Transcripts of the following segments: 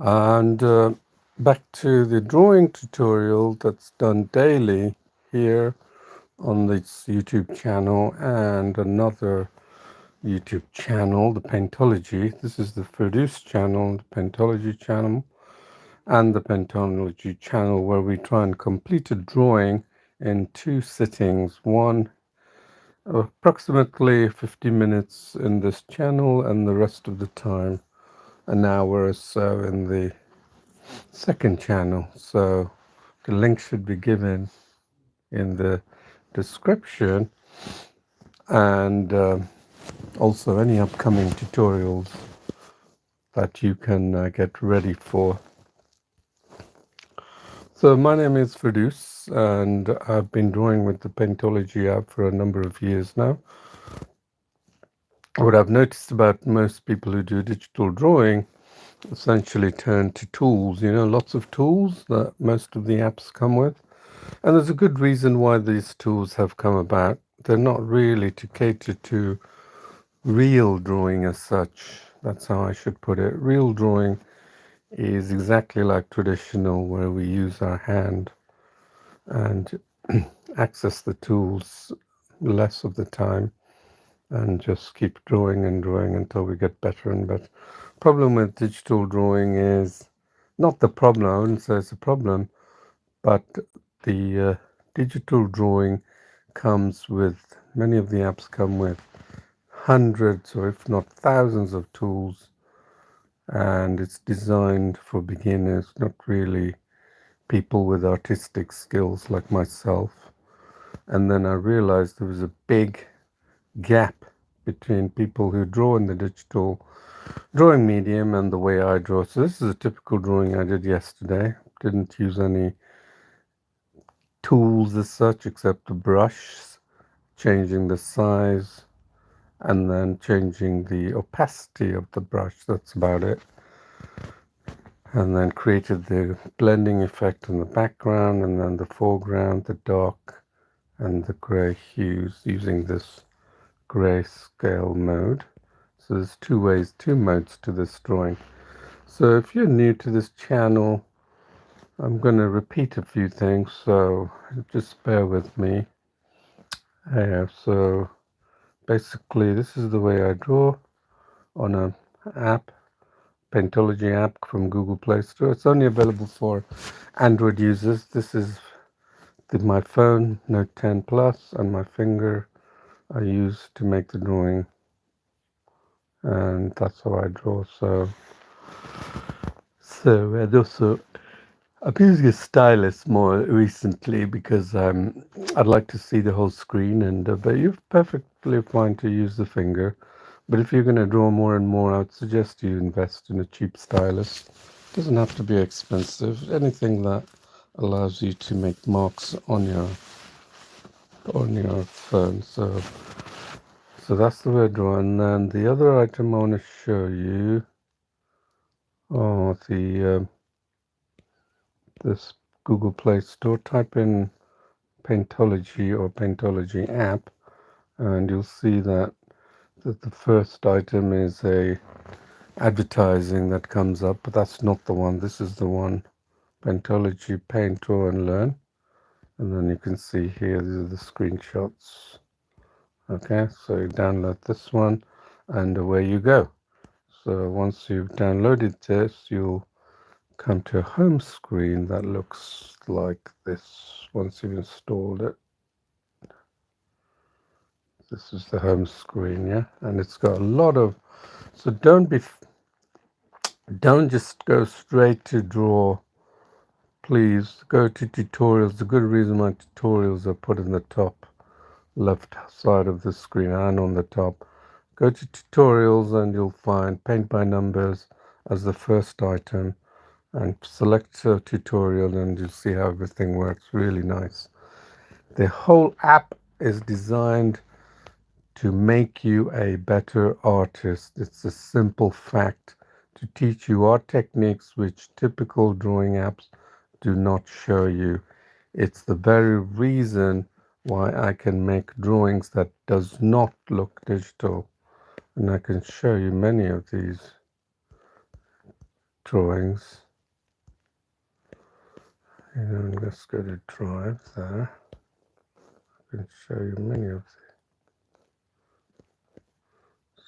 And back to the drawing tutorial that's done daily here on this YouTube channel and another YouTube channel, the Paintology. This is the Produce channel, the Paintology channel, and the Paintology channel, where we try and complete a drawing in 2 sittings. One approximately 50 minutes in this channel, and the rest of the time an hour or so in the second channel. So the link should be given in the description, and also any upcoming tutorials that you can get ready for. So my name is Firdous, and I've been drawing with the Paintology app for a number of years now. What I've noticed about most people who do digital drawing essentially turn to tools, lots of tools that most of the apps come with. And there's a good reason why these tools have come about. They're not really to cater to real drawing as such. That's how I should put it. Real drawing is exactly like traditional, where we use our hand and access the tools less of the time and just keep drawing and drawing until we get better and better. Problem with digital drawing is not the problem, I wouldn't say it's a problem, but the digital drawing comes with, many of the apps come with hundreds or if not thousands of tools, and it's designed for beginners, not really people with artistic skills like myself. And then I realized there was a big gap between people who draw in the digital drawing medium and the way I draw. So this is a typical drawing I did yesterday. Didn't use any tools as such except the brush, changing the size and then changing the opacity of the brush. That's about it. And then created the blending effect in the background, and then the foreground, the dark and the gray hues using this grayscale mode. So there's two modes to this drawing. So if you're new to this channel, I'm going to repeat a few things, so just bear with me. So basically this is the way I draw on an app, Paintology app from Google Play Store. It's only available for Android users. This is my phone, Note 10 Plus, and my finger I use to make the drawing, and that's how I draw. And also I'm using a stylus more recently because I'd like to see the whole screen, and but you're perfectly fine to use the finger. But if you're going to draw more and more, I would suggest you invest in a cheap stylus. It doesn't have to be expensive. Anything that allows you to make marks on your phone. So that's the way I draw. And then the other item I want to show you, this Google Play Store. Type in Paintology or Paintology app, and you'll see that the first item is a advertising that comes up, but that's not the one. This is the one, Paintology Paint, Draw and Learn. And then you can see here, these are the screenshots. Okay, so you download this one and away you go. So once you've downloaded this, you'll come to a home screen that looks like this once you've installed it. This is the home screen, yeah, and it's got a lot of, so don't just go straight to draw. Please go to tutorials. The good reason my tutorials are put in the top left side of the screen and on the top. Go to tutorials and you'll find paint by numbers as the first item, and select a tutorial and you'll see how everything works. Really nice. The whole app is designed to make you a better artist. It's a simple fact, to teach you art techniques which typical drawing apps do not show you. It's the very reason why I can make drawings that does not look digital, and I can show you many of these drawings. You know, and let's go to Drive there. I can show you many of these.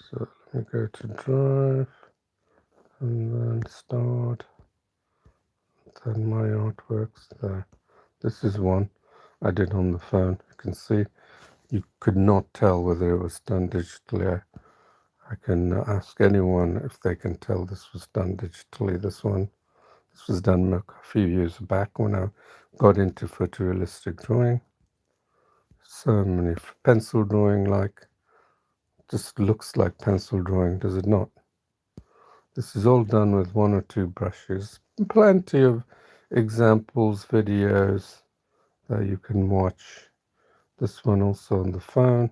So let me go to Drive and then Start. Then my artworks there. This is one I did on the phone. You can see you could not tell whether it was done digitally. I can ask anyone if they can tell this was done digitally. This was done a few years back when I got into photorealistic drawing. So many pencil drawing, like, just looks like pencil drawing, does it not? This is all done with one or two brushes. Plenty of examples, videos that you can watch. This one also on the phone.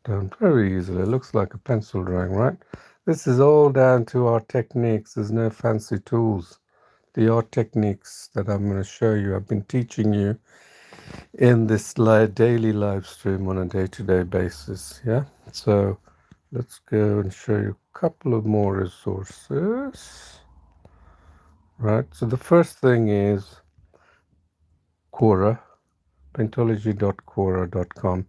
Done very easily. It looks like a pencil drawing, right? This is all down to our techniques. There's no fancy tools. The art techniques that I'm going to show you, I've been teaching you in this daily live stream on a day-to-day basis. Yeah, so let's go and show you a couple of more resources. Right, so the first thing is Quora, paintology.quora.com.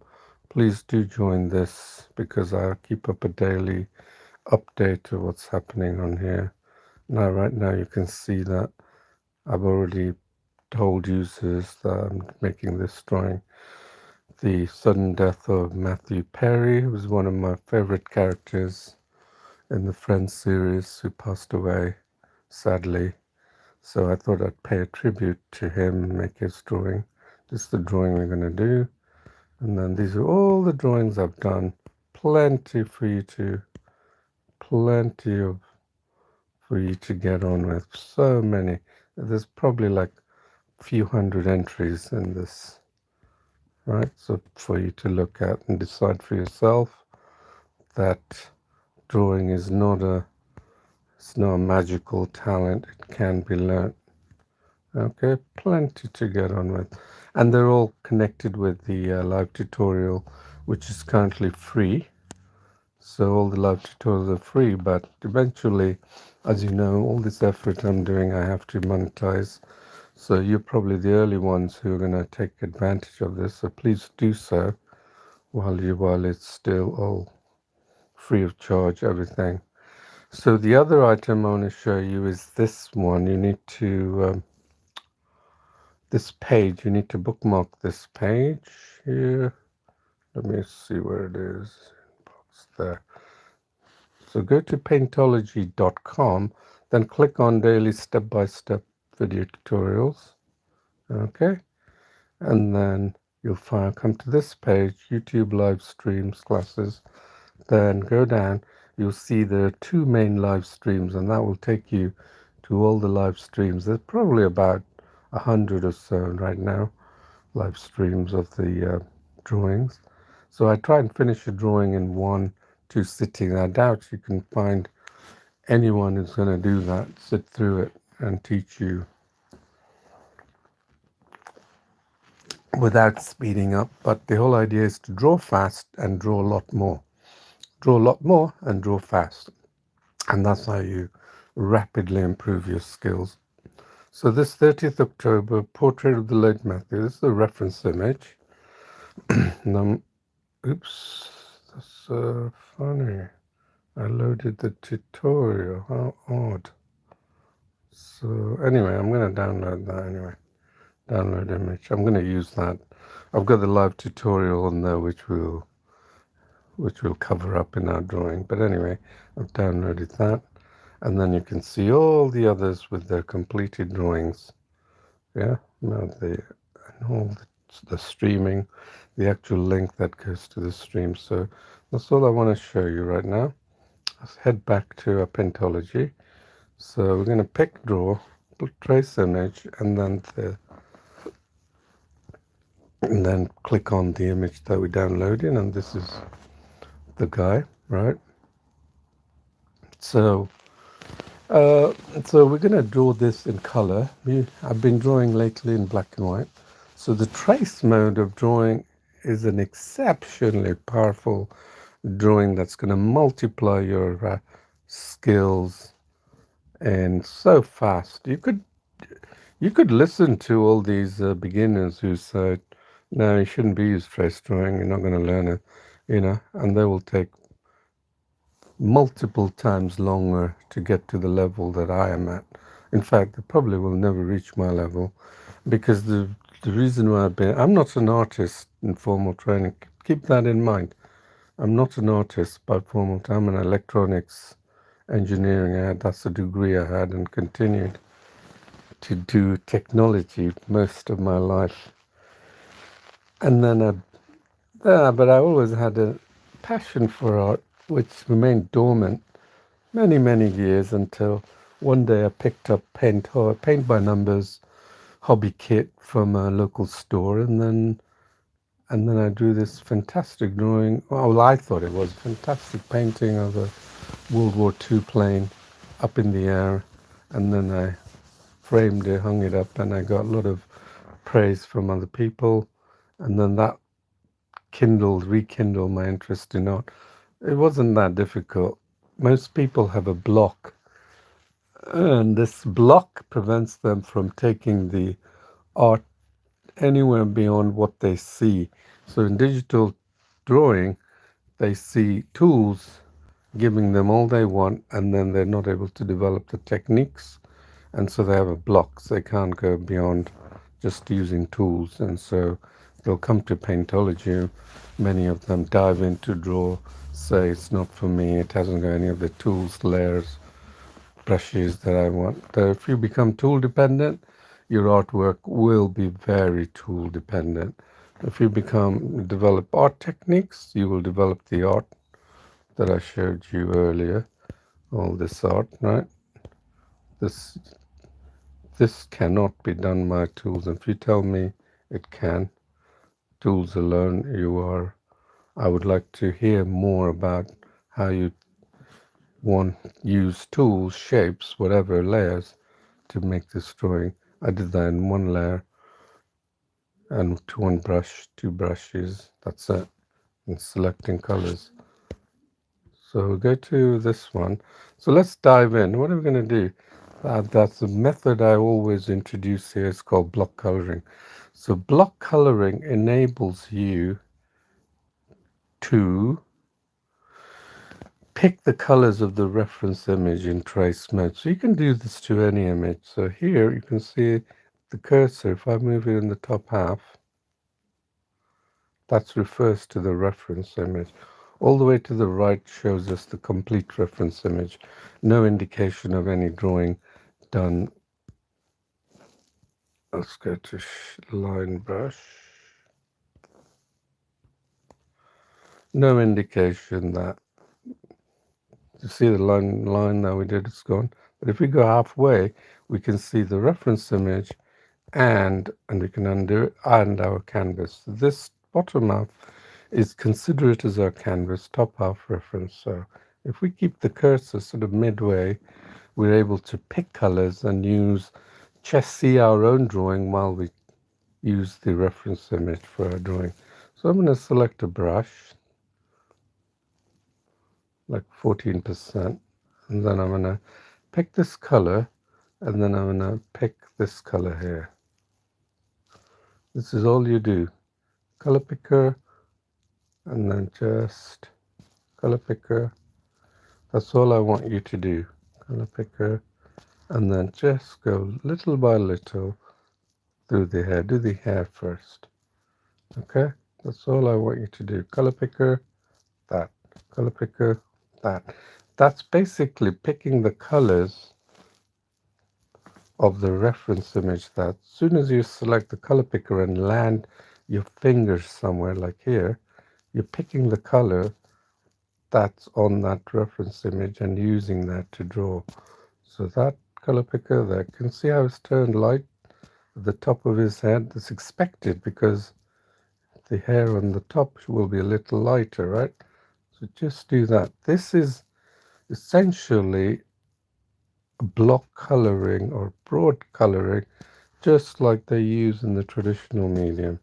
Please do join this because I keep up a daily update of what's happening on here. Now, right now you can see that I've already told users that I'm making this drawing. The sudden death of Matthew Perry, who was one of my favorite characters in the Friends series, who passed away, sadly. So I thought I'd pay a tribute to him and make his drawing. This is the drawing we're going to do. And then these are all the drawings I've done. Plenty for you to get on with. So many. There's probably like a few hundred entries in this. Right? So for you to look at and decide for yourself that drawing is not a magical talent. It can be learnt. Okay, plenty to get on with. And they're all connected with the live tutorial, which is currently free. So all the live tutorials are free, but eventually, as you know, all this effort I'm doing, I have to monetize. So you're probably the early ones who are going to take advantage of this. So please do so while it's still all free of charge, everything. So the other item I want to show you is this one. You need to this page. You need to bookmark this page here. Let me see where it is. Box there. So go to paintology.com, then click on daily step-by-step video tutorials. Okay, and then you'll come to this page, YouTube live streams classes. Then go down, you'll see there are two main live streams, and that will take you to all the live streams. There's probably about 100 or so right now, live streams of the drawings. So I try and finish a drawing in 1-2 sittings. I doubt you can find anyone who's going to do that, sit through it and teach you without speeding up. But the whole idea is to draw fast and draw a lot more. Draw a lot more and draw fast. And that's how you rapidly improve your skills. So this 30th October, portrait of the late Matthew. This is the reference image. Oops, that's funny. I loaded the tutorial. How odd. So anyway, I'm going to download that anyway. Download image. I'm going to use that. I've got the live tutorial on there, which we'll cover up in our drawing. But anyway, I've downloaded that. And then you can see all the others with their completed drawings. Yeah, now and all the streaming, the actual link that goes to the stream. So that's all I want to show you right now. Let's head back to our Paintology. So we're going to pick draw, trace image, and then click on the image that we downloaded, and this is the guy, right? So we're going to draw this in color. I've been drawing lately in black and white. So the trace mode of drawing is an exceptionally powerful drawing that's going to multiply your skills and so fast. You could listen to all these beginners who said, "No, you shouldn't be used trace drawing. You're not going to learn it," and they will take multiple times longer to get to the level that I am at. In fact, they probably will never reach my level because the reason why I'm not an artist in formal training. Keep that in mind. I'm not an artist by formal. I'm an electronics engineering. That's a degree I had and continued to do technology most of my life. And then but I always had a passion for art, which remained dormant many, many years until one day I picked up paint by numbers hobby kit from a local store, and then I drew this fantastic drawing. Well, I thought it was a fantastic painting of a World War II plane up in the air, and then I framed it, hung it up, and I got a lot of praise from other people, and then that rekindled my interest in art. It wasn't that difficult. Most people have a block, and this block prevents them from taking the art anywhere beyond what they see. So in digital drawing, they see tools giving them all they want, and then they're not able to develop the techniques, and so they have a block. So they can't go beyond just using tools, and so they'll come to Paintology. Many of them dive in to draw, say it's not for me, it hasn't got any of the tools, layers, brushes that I want. If you become tool dependent, your artwork will be very tool dependent. If you develop art techniques, you will develop the art that I showed you earlier. All this art, right? This this cannot be done by tools. If you tell me it can, tools alone, I would like to hear more about how you use tools, shapes, whatever layers to make this drawing. I did that in one layer and to one brush, two brushes, that's it, and selecting colors. So go to this one. So let's dive in. What are we going to do? That's a method I always introduce here. It's called block coloring. So block coloring enables you to pick the colors of the reference image in trace mode. So you can do this to any image. So here you can see the cursor. If I move it in the top half, that refers to the reference image. All the way to the right shows us the complete reference image. No indication of any drawing done. Let's go to line brush. No indication that, you see the line that we did, it's gone. But if we go halfway, we can see the reference image and we can undo it and our canvas. This bottom half is consider it as our canvas, top half reference. So if we keep the cursor sort of midway, we're able to pick colors and see our own drawing while we use the reference image for our drawing. So I'm going to select a brush, like 14%, and then I'm going to pick this color, and then I'm going to pick this color here. This is all you do. Color picker, and then just color picker. That's all I want you to do. Color picker, and then just go little by little through the hair. Do the hair first. Okay, that's all I want you to do. Color picker, that. Color picker, that. That's basically picking the colors of the reference image. That as soon as you select the color picker and land your fingers somewhere like here, you're picking the color that's on that reference image and using that to draw. So that color picker there, can see how it's turned light at the top of his head. That's expected because the hair on the top will be a little lighter, right? So just do that. This is essentially block coloring or broad coloring, just like they use in the traditional medium.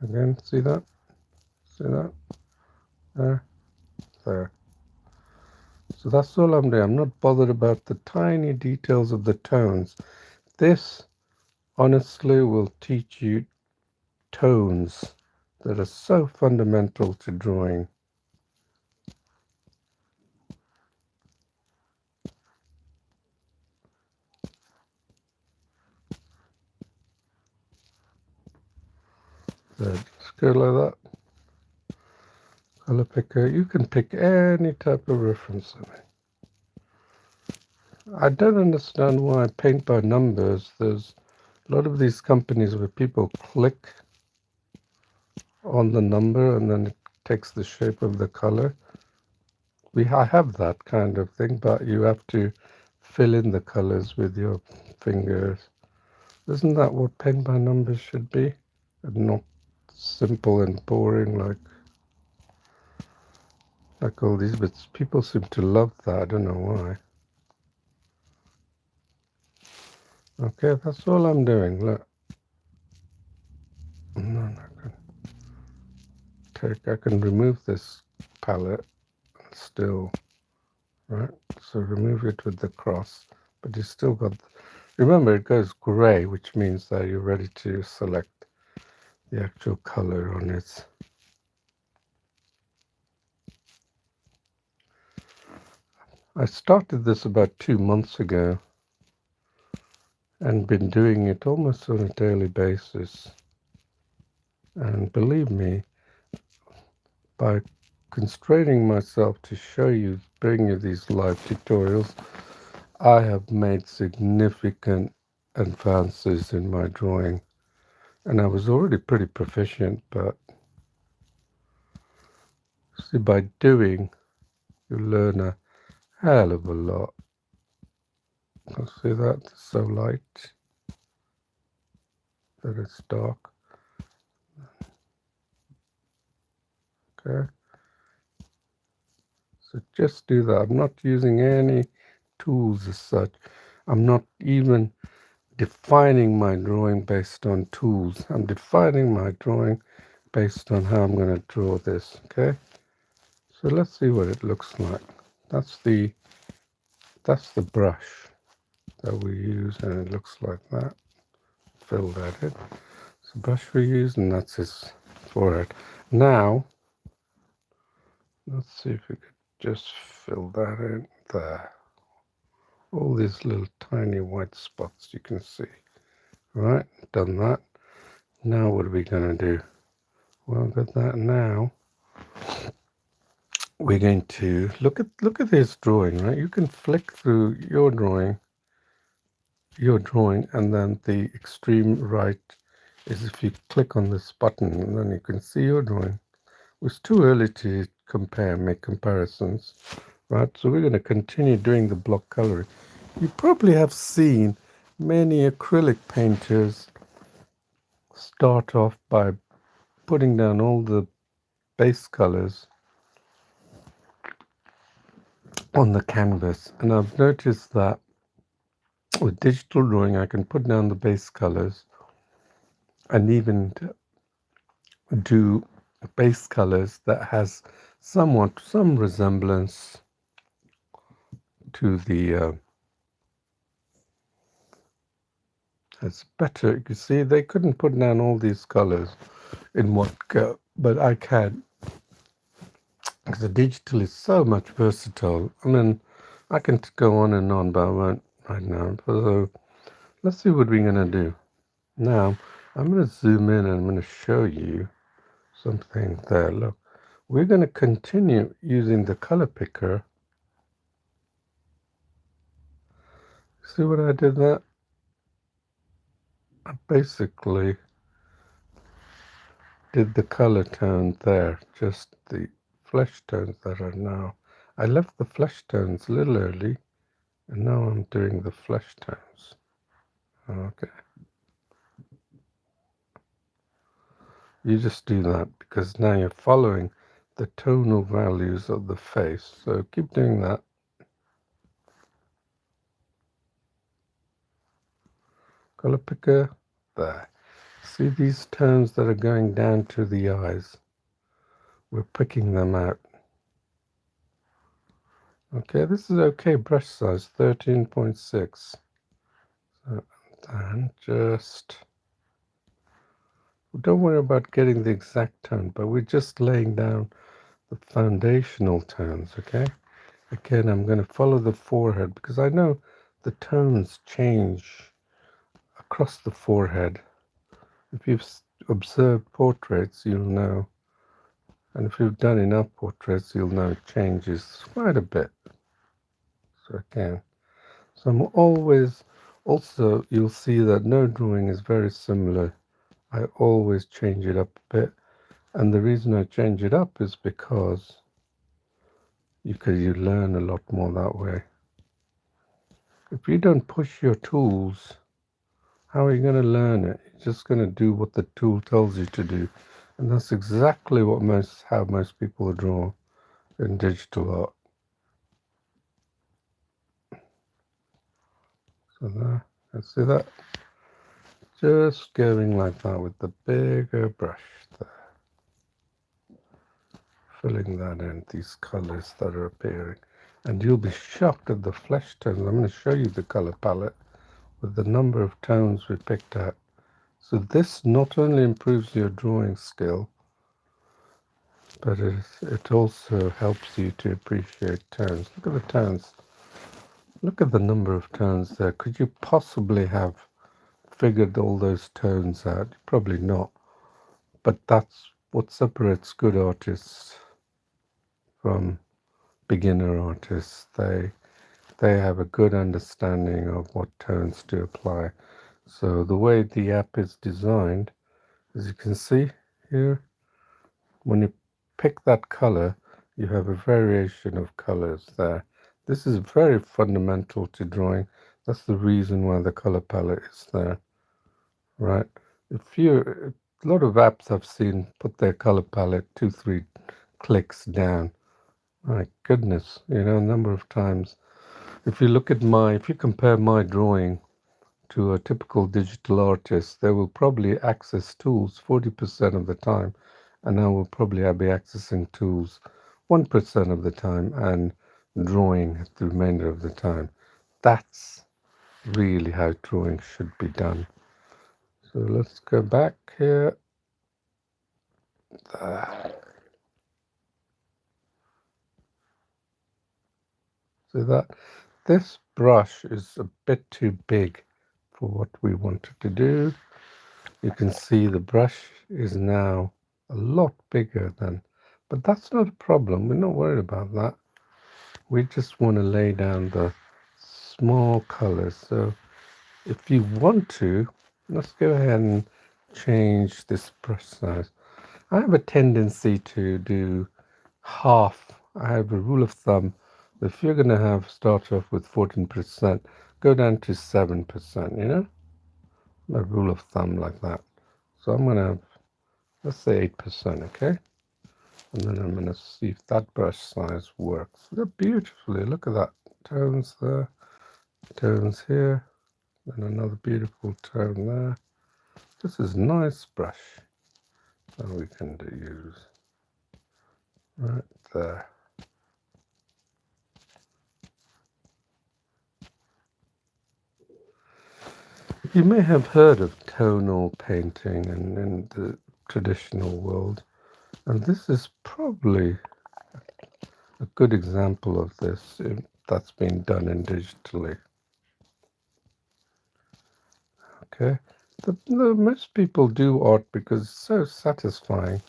Again, see that? See that? There, there. So that's all I'm doing. I'm not bothered about the tiny details of the tones. This honestly will teach you tones that are so fundamental to drawing. So just go like that. Color picker. You can pick any type of reference. I don't understand why paint by numbers. There's a lot of these companies where people click on the number and then it takes the shape of the color. I have that kind of thing, but you have to fill in the colors with your fingers. Isn't that what paint by numbers should be? And not simple and boring like all these bits. People seem to love that. I don't know why. Okay, that's all I'm doing. Look. I can remove this palette still, right? So remove it with the cross, but you still got, remember it goes gray, which means that you're ready to select the actual color on it. I started this about 2 months ago and been doing it almost on a daily basis. And believe me, by constraining myself to show you, bring you these live tutorials, I have made significant advances in my drawing. And I was already pretty proficient, but see, by doing, you learn a hell of a lot. See that? It's so light that it's dark. Okay. So just do that. I'm not using any tools as such. I'm not even defining my drawing based on tools. I'm defining my drawing based on how I'm going to draw this. Okay. So let's see what it looks like. That's the brush that we use, and it looks like that. Fill that in. It's the brush we use, and that's his forehead. Now, let's see if we could just fill that in there. All these little tiny white spots you can see. Right, done that. Now what are we going to do? Well, got that now. We're going to look at this drawing, right? You can flick through your drawing, and then the extreme right is if you click on this button, and then you can see your drawing. It's too early to make comparisons, right? So we're going to continue doing the block coloring. You probably have seen many acrylic painters start off by putting down all the base colors on the canvas, and I've noticed that with digital drawing I can put down the base colors and even do base colors that has some resemblance to the it's better. You see, they couldn't put down all these colors in one go, but I can. Because the digital is so much versatile. I mean, I can go on and on, but I won't right now. So let's see what we're going to do. Now, I'm going to zoom in and I'm going to show you something there. Look, we're going to continue using the color picker. See what I did there? I basically did the color tone there, just the flesh tones that are now. I left the flesh tones a little early, and now I'm doing the flesh tones. Okay. You just do that because now you're following the tonal values of the face. So keep doing that. Color picker, there. See these tones that are going down to the eyes? We're picking them out. Okay, this is okay brush size, 13.6. So, and just, don't worry about getting the exact tone, but we're just laying down the foundational tones, okay? Again, I'm going to follow the forehead because I know the tones change across the forehead. If you've observed portraits, you'll know. And if you've done enough portraits, you'll know it changes quite a bit. So again, so I'm always, also you'll see that no drawing is very similar. I always change it up a bit. And the reason I change it up is because you learn a lot more that way. If you don't push your tools, how are you going to learn it? You're just going to do what the tool tells you to do. And that's exactly how most people draw in digital art. So there, let's see that. Just going like that with the bigger brush there. Filling that in, these colors that are appearing. And you'll be shocked at the flesh tones. I'm going to show you the color palette with the number of tones we picked out. So this not only improves your drawing skill, but it also helps you to appreciate tones. Look at the tones. Look at the number of tones there. Could you possibly have figured all those tones out? Probably not. But that's what separates good artists from beginner artists. They have a good understanding of what tones to apply. So the way the app is designed, as you can see here, when you pick that color, you have a variation of colors there. This is very fundamental to drawing. That's the reason why the color palette is there, right? A lot of apps I've seen put their color palette 2-3 clicks down. My goodness, a number of times. If you compare my drawing to a typical digital artist, they will probably access tools 40% of the time, and I will probably be accessing tools 1% of the time and drawing the remainder of the time. That's really how drawing should be done. So let's go back here. See that? This brush is a bit too big for what we wanted to do. You can see the brush is now a lot bigger but that's not a problem. We're not worried about that. We just want to lay down the small colors. So if you want to, let's go ahead and change this brush size. I have a tendency to do half. I have a rule of thumb. If you're going to start off with 14%, go down to 7%, a rule of thumb like that. So I'm going to have, let's say 8%, okay? And then I'm going to see if that brush size works. Look beautifully. Look at that. Tones there, tones here, and another beautiful tone there. This is nice brush that we can use right there. You may have heard of tonal painting in the traditional world, and this is probably a good example of this that's been done in digitally. Okay, most people do art because it's so satisfying,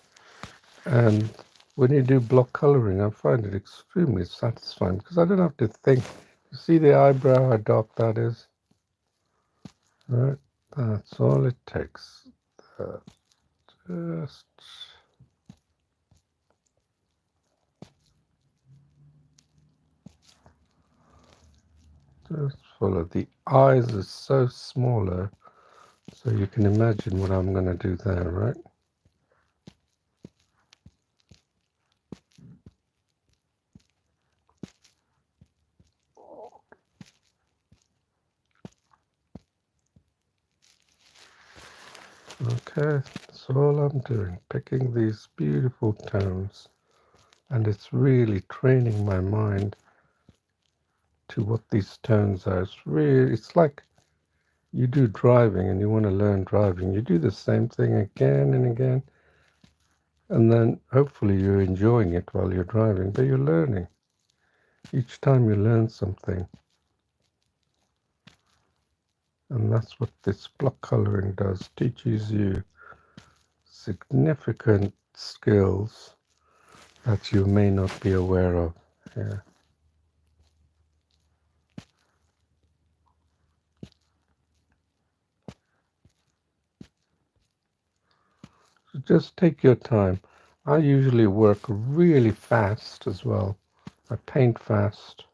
and when you do block coloring, I find it extremely satisfying because I don't have to think. You see the eyebrow, how dark that is? Right, that's all it takes. Just follow. The eyes are so smaller, so you can imagine what I'm going to do there, right? Okay, that's all I'm doing, picking these beautiful tones, and it's really training my mind to what these tones are. It's like you do driving and you want to learn driving. You do the same thing again and again, and then hopefully you're enjoying it while you're driving, but you're learning. Each time you learn something. And that's what this block coloring does, teaches you significant skills that you may not be aware of. Yeah. So just take your time. I usually work really fast as well. I paint fast.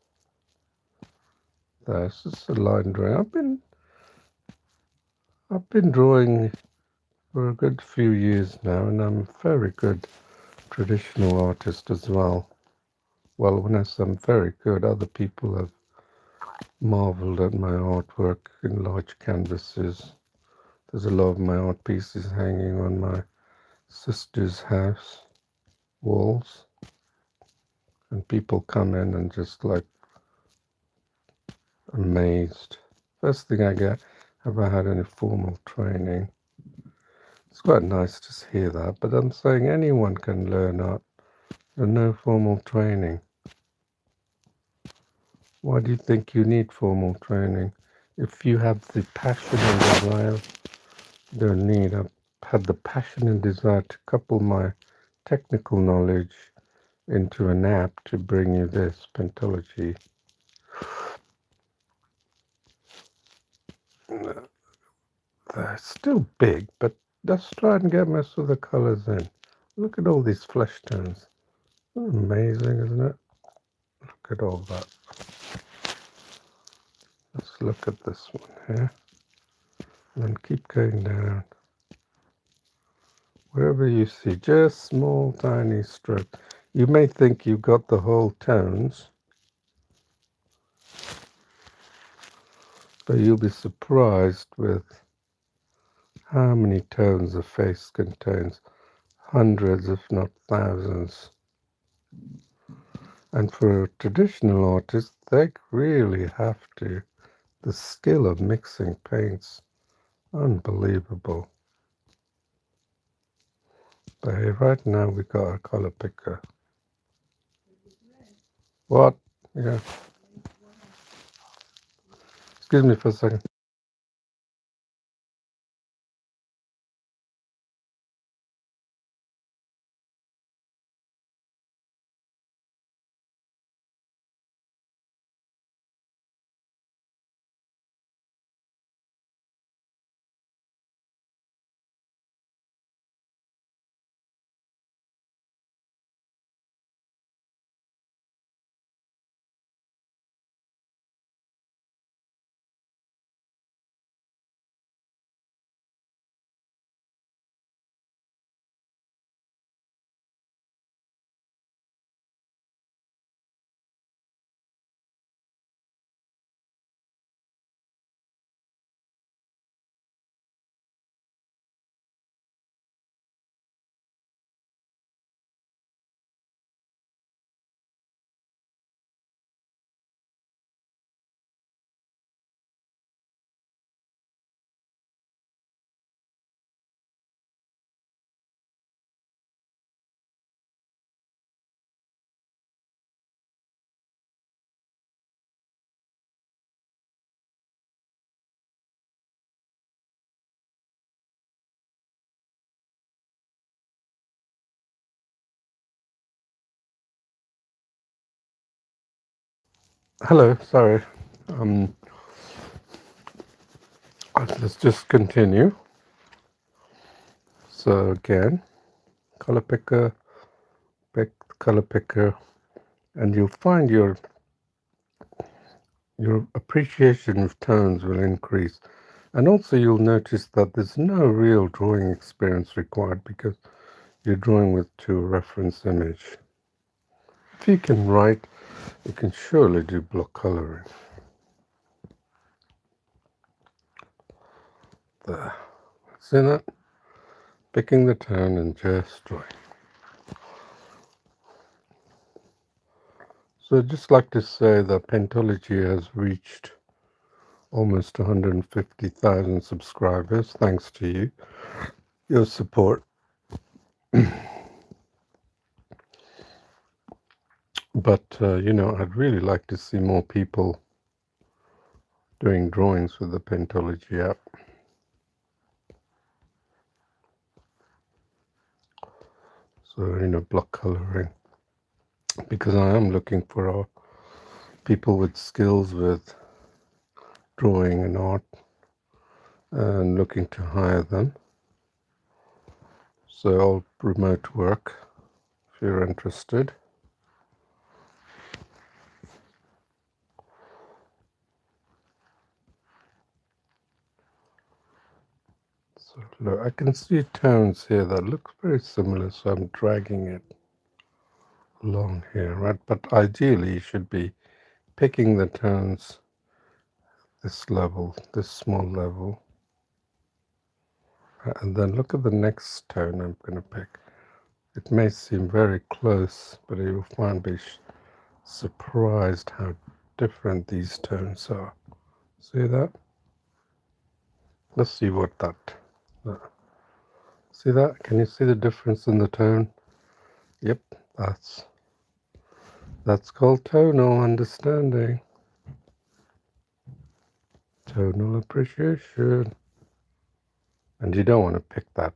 This is a line drawing. I've been drawing for a good few years now, and I'm a very good traditional artist as well. Well, when I say I'm very good, other people have marveled at my artwork in large canvases. There's a lot of my art pieces hanging on my sister's house walls, and people come in and just like amazed. First thing I get, have I had any formal training? It's quite nice to hear that, but I'm saying anyone can learn art and no formal training. Why do you think you need formal training? If you have the passion and desire, you don't need. I've had the passion and desire to couple my technical knowledge into an app to bring you this, Paintology. They're still big, but let's try and get most of the colors in. Look at all these flesh tones. Amazing, isn't it? Look at all that. Let's look at this one here. And then keep going down. Wherever you see just small, tiny strokes. You may think you've got the whole tones, but you'll be surprised with how many tones a face contains. Hundreds, if not thousands. And for a traditional artist, they really have to. The skill of mixing paints, unbelievable. But hey, right now we got a color picker. What? Yeah. Excuse me for a second. Hello, sorry. Um, let's just continue. So again, color picker, pick color picker, and you'll find your appreciation of tones will increase. And also you'll notice that there's no real drawing experience required because you're drawing with to a reference image. If you can write, you can surely do block coloring. There. See that? Picking the tone and just drawing. So I'd just like to say that Paintology has reached almost 150,000 subscribers, thanks to you, your support. But, I'd really like to see more people doing drawings with the Paintology app. So, block coloring. Because I am looking for people with skills with drawing and art and looking to hire them. So I'll remote work if you're interested. So look, I can see tones here that look very similar, so I'm dragging it along here, right? But ideally you should be picking the tones this level, this small level. And then look at the next tone I'm going to pick. It may seem very close, but you'll find be surprised how different these tones are. See that? Let's see what that. See that? Can you see the difference in the tone? Yep, that's called tonal understanding. Tonal appreciation. And you don't want to pick that.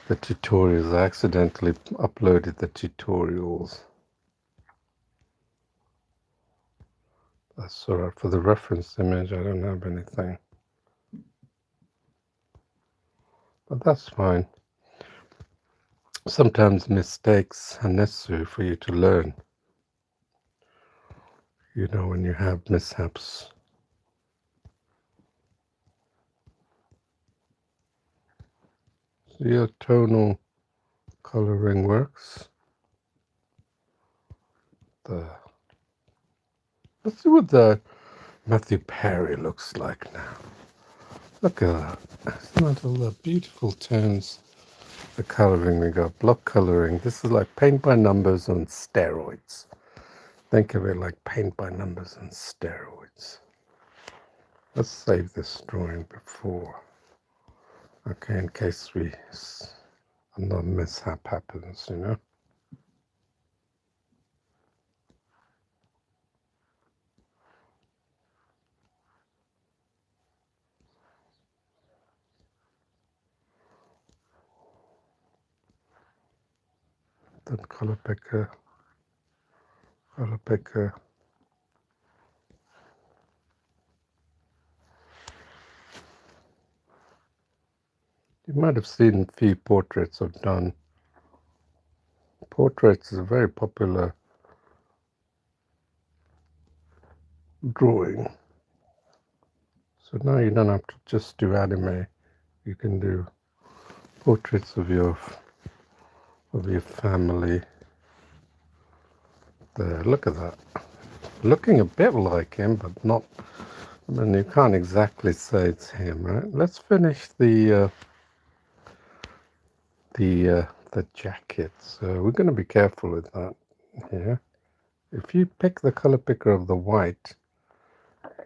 The tutorials, I accidentally uploaded the tutorials. That's alright. For the reference image, I don't have anything. But that's fine. Sometimes mistakes are necessary for you to learn. When you have mishaps. See how tonal coloring works? Let's see what the Matthew Perry looks like now. Look at that. Isn't that all the beautiful tones? The coloring we got, block coloring. This is like paint by numbers on steroids. Think of it like paint by numbers on steroids. Let's save this drawing before. Okay, in case another mishap happens, Then color picker. You might have seen a few portraits I've done. Portraits is a very popular drawing. So now you don't have to just do anime. You can do portraits of your family. There, look at that. Looking a bit like him, but not. I mean, you can't exactly say it's him, right? Let's finish the jacket. So we're going to be careful with that here. If you pick the color picker of the white,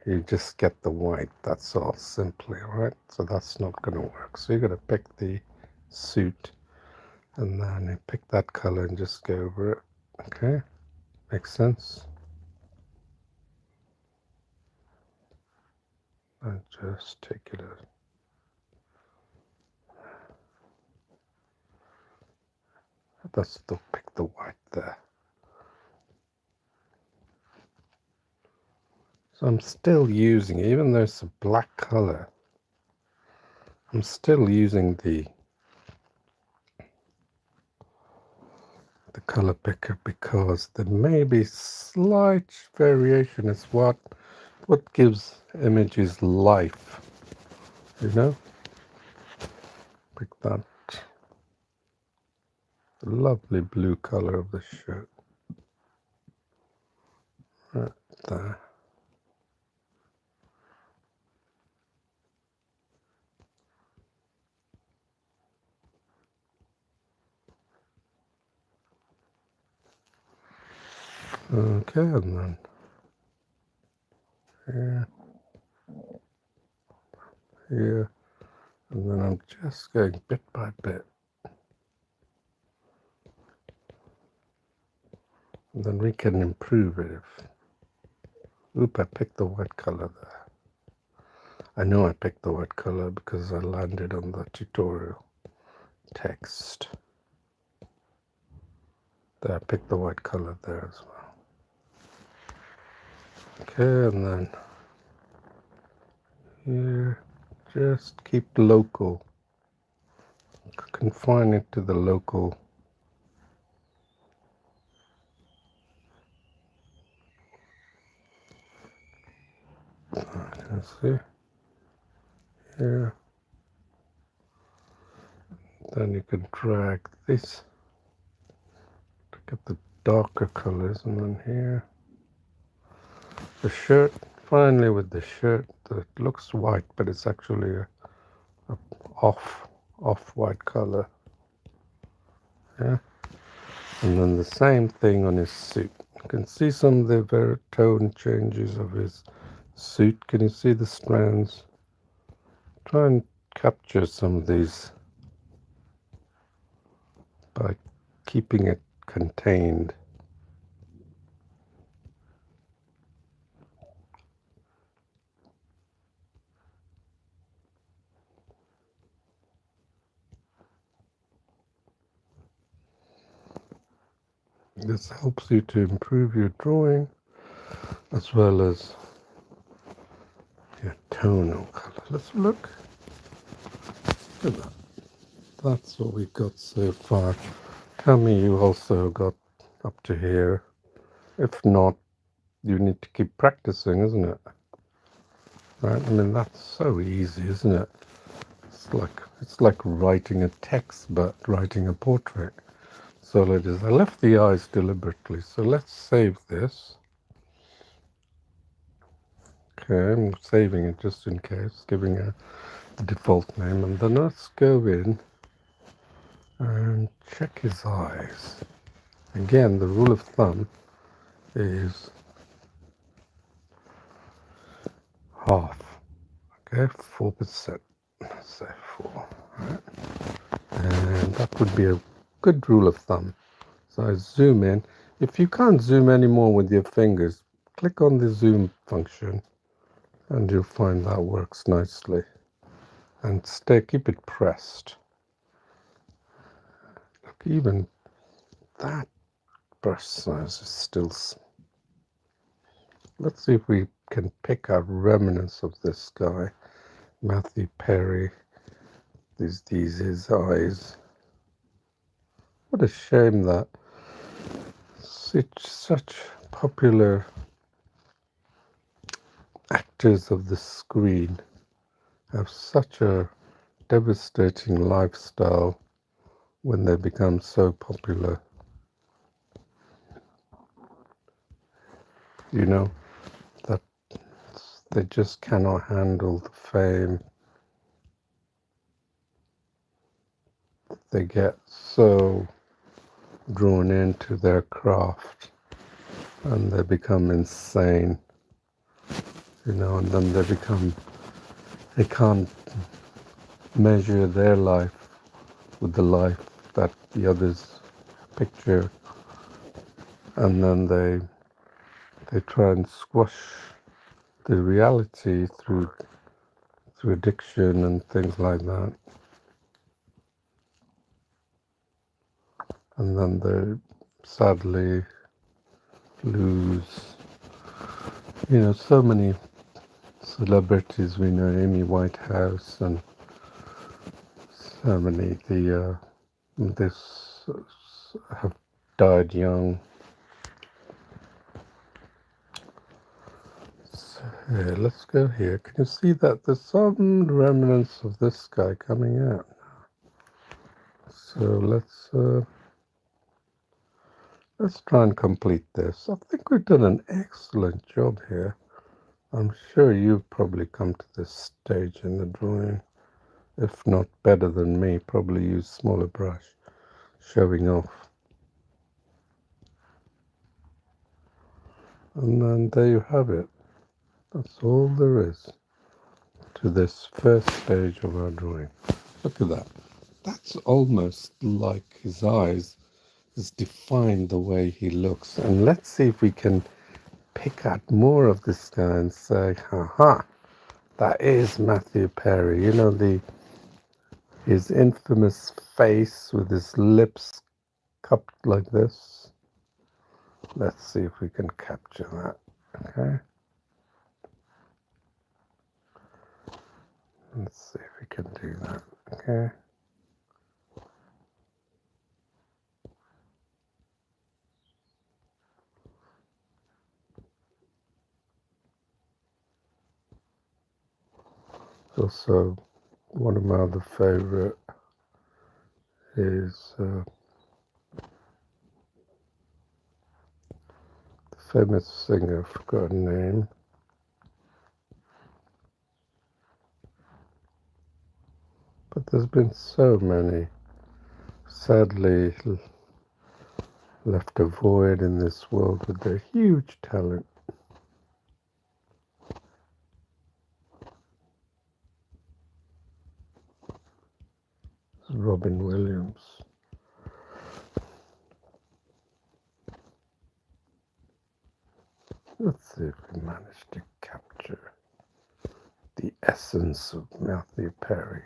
you just get the white. That's all, simply, right? So that's not going to work. So you're going to pick the suit, and then you pick that color and just go over it. Okay, makes sense. And just take it out. Let's still pick the white there. So I'm still using, even though it's a black color, I'm still using the color picker because there may be slight variation. It's what gives images life, Pick that lovely blue color of the shirt right there. Okay, and then here, here, and then I'm just going bit by bit. And then we can improve it if... Oop, I picked the white color there. I know I picked the white color because I landed on the tutorial text. There, I picked the white color there as well. Okay, and then here, just keep local. Confine it to the local. Can see here. Then you can drag this to get the darker colors, and then here the shirt. Finally, with the shirt, it looks white, but it's actually a off-white color. Yeah, and then the same thing on his suit. You can see some of the very tone changes of his suit. Can you see the strands? Try and capture some of these by keeping it contained. This helps you to improve your drawing as well as your tonal color. Let's look at that. That's what we got so far. Tell me you also got up to here. If not, you need to keep practicing, isn't it? Right? I mean, that's so easy, isn't it? It's like writing a text, but writing a portrait. So it is. I left the eyes deliberately. So let's save this. Okay, I'm saving it just in case, giving it the default name, and then let's go in and check his eyes. Again, the rule of thumb is half. Okay, 4%. Let's say 4. Right? And that would be a good rule of thumb. So I zoom in. If you can't zoom anymore with your fingers, click on the zoom function and you'll find that works nicely. And keep it pressed. Look, even that brush size is still... Let's see if we can pick out remnants of this guy. Matthew Perry. These his eyes. What a shame that such popular actors of the screen have such a devastating lifestyle when they become so popular. You know, that they just cannot handle the fame. They get so drawn into their craft and they become insane, you know, and then they can't measure their life with the life that the others picture, and then they try and squash the reality through addiction and things like that, and then they sadly lose, you know, so many celebrities we know, Amy Whitehouse, and so many this have died young. So here, let's go here. Can you see that there's some remnants of this guy coming out? So let's try and complete this. I think we've done an excellent job here. I'm sure you've probably come to this stage in the drawing, if not better than me. Probably use smaller brush, showing off. And then there you have it. That's all there is to this first stage of our drawing. Look at that. That's almost like his eyes has defined the way he looks. And let's see if we can pick out more of this guy and say, haha, that is Matthew Perry. You know, his infamous face with his lips cupped like this. Let's see if we can capture that. Okay. Let's see if we can do that. Okay. Also, one of my other favorite is the famous singer, I've forgotten her name. But there's been so many, sadly, left a void in this world with their huge talent. Robin Williams. Let's see if we manage to capture the essence of Matthew Perry.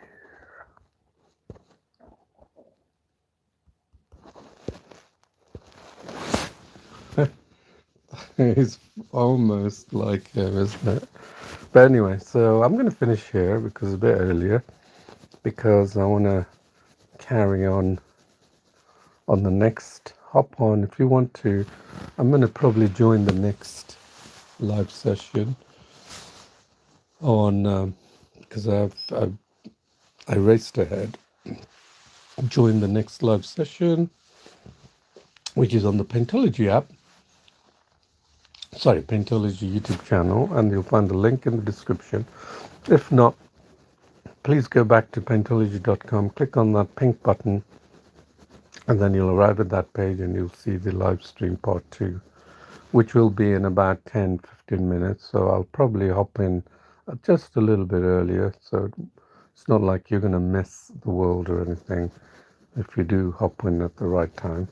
It's almost like him, isn't it? But anyway, so I'm going to finish here because it's a bit earlier, because I want to carry on the next. Hop on if you want to. I'm going to probably join the next live session on because I raced ahead. Join the next live session, which is on the Paintology app. Sorry, Paintology YouTube channel, and you'll find the link in the description. If not, please go back to paintology.com, click on that pink button, and then you'll arrive at that page and you'll see the live stream part 2, which will be in about 10-15 minutes. So I'll probably hop in just a little bit earlier, so it's not like you're going to miss the world or anything if you do hop in at the right time.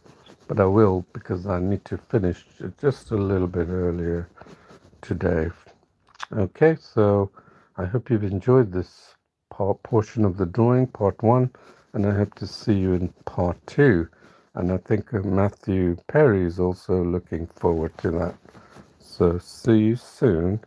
But I will, because I need to finish just a little bit earlier today. Okay, so I hope you've enjoyed this portion of the drawing, part 1, and I hope to see you in part 2. And I think Matthew Perry is also looking forward to that. So see you soon.